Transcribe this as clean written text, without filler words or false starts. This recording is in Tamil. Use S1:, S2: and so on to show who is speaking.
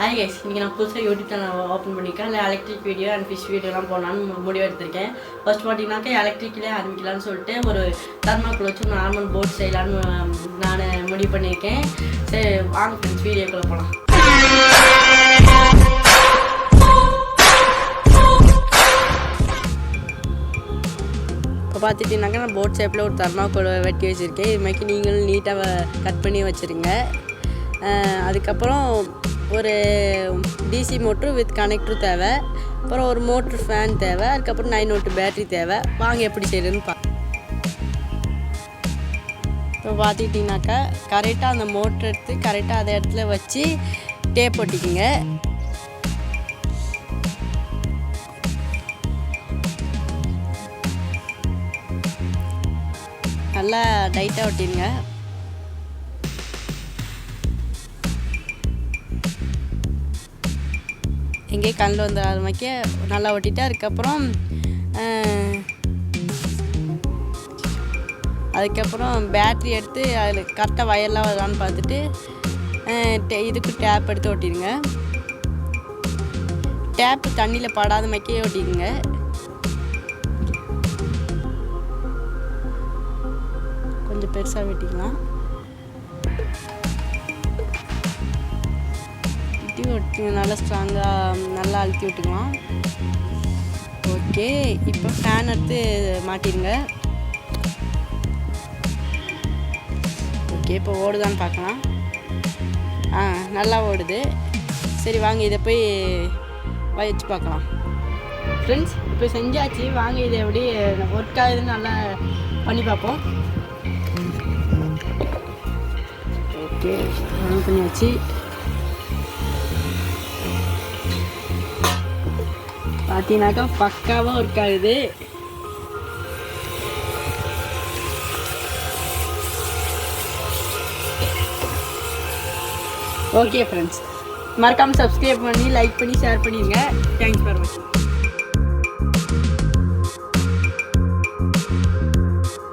S1: ஹாய் கைஸ், இன்றைக்கி நான் புதுசாக யூடியூப் சேனல் ஓப்பன் பண்ணியிருக்கேன். இல்லை எலக்ட்ரிக் வீடியோ அண்ட் ஃபிஷ் வீடியோலாம் போடலான்னு முடிவு எடுத்திருக்கேன். ஃபர்ஸ்ட் பார்த்தீங்கன்னாக்கா எலக்ட்ரிக்கிலே ஆரம்பிக்கலான்னு சொல்லிட்டு ஒரு தர்மாக்குள்ள வச்சு நார்மல் போட் செய்யலான்னு நான் முடிவு பண்ணியிருக்கேன். சரி வாங்க ஃப்ரெண்ட்ஸ் வீடியோக்குள்ளே போகலாம். இப்போ பார்த்துட்டிங்கனாக்கா நான் போட் ஷேப்பில் ஒரு தர்மாக்குள்ள வெட்டி வச்சுருக்கேன். இது மாதிரி நீங்களும் நீட்டாக கட் பண்ணி வச்சுருங்க. அதுக்கப்புறம் ஒரு டிசி மோட்ரு வித் கனெக்டரும் தேவை, அப்புறம் ஒரு மோட்ரு ஃபேன் தேவை, அதுக்கப்புறம் 9 வோல்ட் பேட்ரி தேவை. வாங்க எப்படி செய்யுதுன்னு இப்போ பார்த்துக்கிட்டிங்கனாக்கா கரெக்டாக அந்த மோட்ரு எடுத்து கரெக்டாக அந்த இடத்துல வச்சு டேப் ஒட்டிக்கிங்க. நல்லா டைட்டாக ஒட்டிடுங்க. எங்கேயே கண்ணில் வந்து அது மாதிரிக்கே நல்லா ஒட்டிட்டு அதுக்கப்புறம் பேட்ரி எடுத்து அதில் கரெக்டாக வயர்லாம் வருதான்னு பார்த்துட்டு இதுக்கு டேப் எடுத்து ஒட்டிடுங்க. டேப்பு தண்ணியில் படாத மாதிரிக்கே ஒட்டிடுங்க. கொஞ்சம் பெருசாக வெட்டிக்கலாம். நல்லா ஸ்ட்ராங்காக நல்லா அழுத்தி விட்டுக்கலாம். ஓகே, இப்போ ஃபேன் எடுத்து மாட்டிடுங்க. ஓகே, இப்போ ஓடுதான்னு பார்க்கலாம். நல்லா ஓடுது. சரி வாங்க இதை போய் வச்சு பார்க்கலாம். ஃப்ரெண்ட்ஸ் இப்போ செஞ்சாச்சு. வாங்க இதை எப்படி ஒர்க் ஆகுதுன்னு நல்லா பண்ணி பார்ப்போம். ஓகே, ஆன் பண்ணியாச்சு. பார்த்தீங்கன்னாக்கா பக்காவாக ஒர்க் ஆகுது. ஓகே ஃப்ரெண்ட்ஸ், மறக்காமல் சப்ஸ்கிரைப் பண்ணி லைக் பண்ணி ஷேர் பண்ணிடுங்க. தேங்க்ஸ் ஃபார் வாட்சிங்.